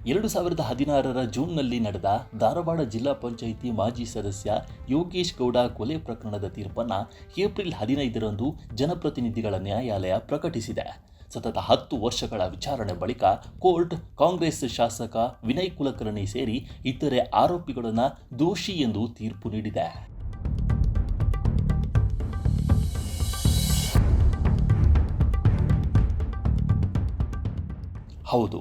2016ರ ಜೂನ್ನಲ್ಲಿ ನಡೆದ ಧಾರವಾಡ ಜಿಲ್ಲಾ ಪಂಚಾಯಿತಿ ಮಾಜಿ ಸದಸ್ಯ ಯೋಗೇಶ್ ಗೌಡ ಕೊಲೆ ಪ್ರಕರಣದ ತೀರ್ಪನ್ನು ಏಪ್ರಿಲ್ 15ರಂದು ಜನಪ್ರತಿನಿಧಿಗಳ ನ್ಯಾಯಾಲಯ ಪ್ರಕಟಿಸಿದೆ. ಸತತ 10 ವರ್ಷಗಳ ವಿಚಾರಣೆ ಬಳಿಕ ಕೋರ್ಟ್ ಕಾಂಗ್ರೆಸ್ ಶಾಸಕ ವಿನಯ್ ಕುಲಕರ್ಣಿ ಸೇರಿ ಇತರೆ ಆರೋಪಿಗಳನ್ನು ದೋಷಿ ಎಂದು ತೀರ್ಪು ನೀಡಿದೆ. ಹೌದು,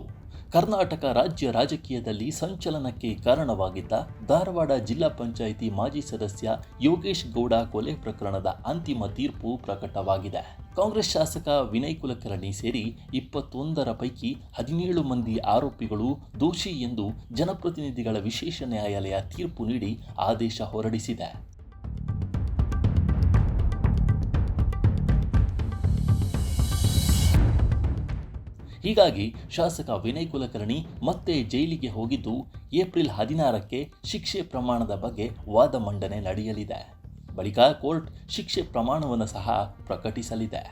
ಕರ್ನಾಟಕ ರಾಜ್ಯ ರಾಜಕೀಯದಲ್ಲಿ ಸಂಚಲನಕ್ಕೆ ಕಾರಣವಾಗಿದ್ದ ಧಾರವಾಡ ಜಿಲ್ಲಾ ಪಂಚಾಯಿತಿ ಮಾಜಿ ಸದಸ್ಯ ಯೋಗೇಶ್ ಗೌಡ ಕೊಲೆ ಪ್ರಕರಣದ ಅಂತಿಮ ತೀರ್ಪು ಪ್ರಕಟವಾಗಿದೆ. ಕಾಂಗ್ರೆಸ್ ಶಾಸಕ ವಿನಯ್ ಕುಲಕರ್ಣಿ ಸೇರಿ 21ರ ಪೈಕಿ 17 ಮಂದಿ ಆರೋಪಿಗಳು ದೋಷಿ ಎಂದು ಜನಪ್ರತಿನಿಧಿಗಳ ವಿಶೇಷ ನ್ಯಾಯಾಲಯ ತೀರ್ಪು ನೀಡಿ ಆದೇಶ ಹೊರಡಿಸಿದೆ. ಹೀಗಾಗಿ ಶಾಸಕ ವಿನಯ್ ಕುಲಕರ್ಣಿ ಮತ್ತೆ ಜೈಲಿಗೆ ಹೋಗಿದ್ದು ಏಪ್ರಿಲ್ 16ಕ್ಕೆ ಶಿಕ್ಷೆ ಪ್ರಮಾಣದ ಬಗ್ಗೆ ವಾದ ಮಂಡನೆ ನಡೆಯಲಿದೆ. ಬಳಿಕ ಕೋರ್ಟ್ ಶಿಕ್ಷೆ ಪ್ರಮಾಣವನ್ನು ಸಹ ಪ್ರಕಟಿಸಲಿದೆ.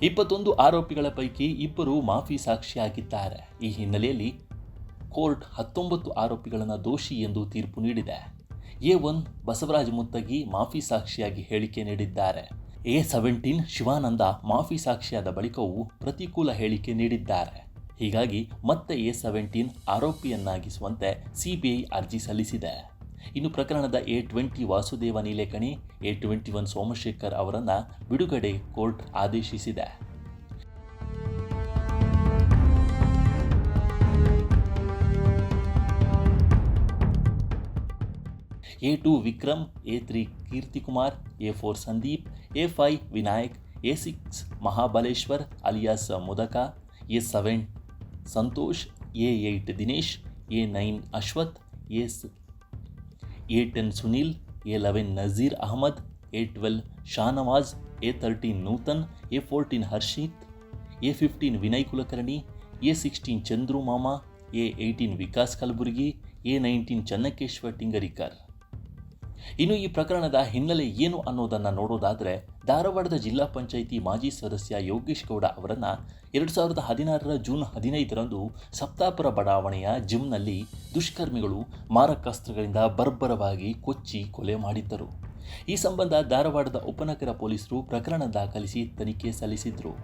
21 ಆರೋಪಿಗಳ ಪೈಕಿ 2 ಮಾಫಿ ಸಾಕ್ಷಿಯಾಗಿದ್ದಾರೆ. ಈ ಹಿನ್ನೆಲೆಯಲ್ಲಿ ಕೋರ್ಟ್ 19 ಆರೋಪಿಗಳನ್ನು ದೋಷಿ ಎಂದು ತೀರ್ಪು ನೀಡಿದೆ. A1 ಬಸವರಾಜ ಮುತ್ತಗಿ ಮಾಫಿ ಸಾಕ್ಷಿಯಾಗಿ ಹೇಳಿಕೆ ನೀಡಿದ್ದಾರೆ. A17 ಶಿವಾನಂದ ಮಾಫಿ ಸಾಕ್ಷಿಯಾದ ಬಳಿಕವೂ ಪ್ರತಿಕೂಲ ಹೇಳಿಕೆ ನೀಡಿದ್ದಾರೆ. ಹೀಗಾಗಿ ಮತ್ತೆ A17 ಆರೋಪಿಯನ್ನಾಗಿಸುವಂತೆ ಸಿಬಿಐ ಅರ್ಜಿ ಸಲ್ಲಿಸಿದೆ. ಇನ್ನು ಪ್ರಕರಣದ A20 ವಾಸುದೇವ ನೀಲೇಕಣಿ, A21 ಸೋಮಶೇಖರ್ ಅವರನ್ನು ಬಿಡುಗಡೆ ಕೋರ್ಟ್ ಆದೇಶಿಸಿದೆ. A2 Vikram, A3 Keerthikumar, A4 Sandeep, A5 Vinayak, A6 Mahabaleshwar alias Mudaka, A7 Santosh, A8 Dinesh, A9 Ashwath, A10 Sunil, A11 Nazeer Ahmed, A12 Shanawaz, A13 Nutan, A14 Harshith, A15 Vinay Kulkarni, A16 Chandru Mama, A18 Vikas Kalaburagi, A19 ಚನ್ನಕೇಶ್ವರ್ ಟಿಂಗರಿಕರ್. ಇನ್ನು ಈ ಪ್ರಕರಣದ ಹಿನ್ನೆಲೆ ಏನು ಅನ್ನೋದನ್ನು ನೋಡೋದಾದರೆ, ಧಾರವಾಡದ ಜಿಲ್ಲಾ ಪಂಚಾಯಿತಿ ಮಾಜಿ ಸದಸ್ಯ ಯೋಗೇಶ್ ಗೌಡ ಅವರನ್ನು 2016ರ ಜೂನ್ 15ರಂದು ಸಪ್ತಾಪುರ ಬಡಾವಣೆಯ ಜಿಮ್ನಲ್ಲಿ ದುಷ್ಕರ್ಮಿಗಳು ಮಾರಕಾಸ್ತ್ರಗಳಿಂದ ಬರ್ಬರವಾಗಿ ಕೊಚ್ಚಿ ಕೊಲೆ ಮಾಡಿದ್ದರು. ಈ ಸಂಬಂಧ ಧಾರವಾಡದ ಉಪನಗರ ಪೊಲೀಸರು ಪ್ರಕರಣ ದಾಖಲಿಸಿ ತನಿಖೆ ಸಲ್ಲಿಸಿದರು.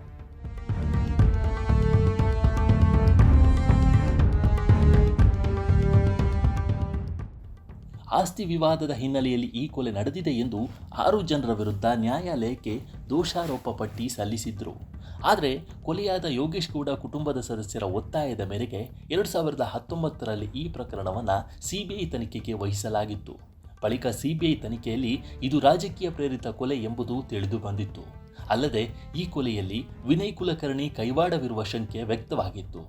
ಆಸ್ತಿ ವಿವಾದದ ಹಿನ್ನೆಲೆಯಲ್ಲಿ ಈ ಕೊಲೆ ನಡೆದಿದೆ ಎಂದು 6 ಜನರ ವಿರುದ್ಧ ನ್ಯಾಯಾಲಯಕ್ಕೆ ದೋಷಾರೋಪ ಪಟ್ಟಿ ಸಲ್ಲಿಸಿದ್ರು. ಆದರೆ ಕೊಲೆಯಾದ ಯೋಗೇಶ್ ಗೌಡ ಕುಟುಂಬದ ಸದಸ್ಯರ ಒತ್ತಾಯದ ಮೇರೆಗೆ 2019ರಲ್ಲಿ ಈ ಪ್ರಕರಣವನ್ನು ಸಿಬಿಐ ತನಿಖೆಗೆ ವಹಿಸಲಾಗಿತ್ತು. ಬಳಿಕ ಸಿಬಿಐ ತನಿಖೆಯಲ್ಲಿ ಇದು ರಾಜಕೀಯ ಪ್ರೇರಿತ ಕೊಲೆ ಎಂಬುದು ತಿಳಿದು ಬಂದಿತ್ತು. ಅಲ್ಲದೆ ಈ ಕೊಲೆಯಲ್ಲಿ ವಿನಯ್ ಕುಲಕರ್ಣಿ ಕೈವಾಡವಿರುವ ಶಂಕೆ ವ್ಯಕ್ತವಾಗಿತ್ತು.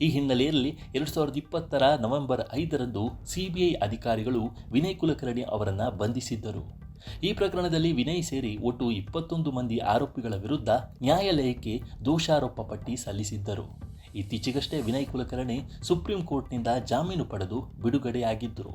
ಈ ಹಿನ್ನೆಲೆಯಲ್ಲಿ 2020ರ ನವೆಂಬರ್ 5ರಂದು ಸಿಬಿಐ ಅಧಿಕಾರಿಗಳು ವಿನಯ್ ಕುಲಕರ್ಣಿ ಅವರನ್ನು ಬಂಧಿಸಿದ್ದರು. ಈ ಪ್ರಕರಣದಲ್ಲಿ ವಿನಯ್ ಸೇರಿ ಒಟ್ಟು 21 ಮಂದಿ ಆರೋಪಿಗಳ ವಿರುದ್ಧ ನ್ಯಾಯಾಲಯಕ್ಕೆ ದೋಷಾರೋಪ ಪಟ್ಟಿ ಸಲ್ಲಿಸಿದ್ದರು. ಇತ್ತೀಚೆಗಷ್ಟೇ ವಿನಯ್ ಕುಲಕರ್ಣಿ ಸುಪ್ರೀಂ ಕೋರ್ಟ್ನಿಂದ ಜಾಮೀನು ಪಡೆದು ಬಿಡುಗಡೆಯಾಗಿದ್ದರು.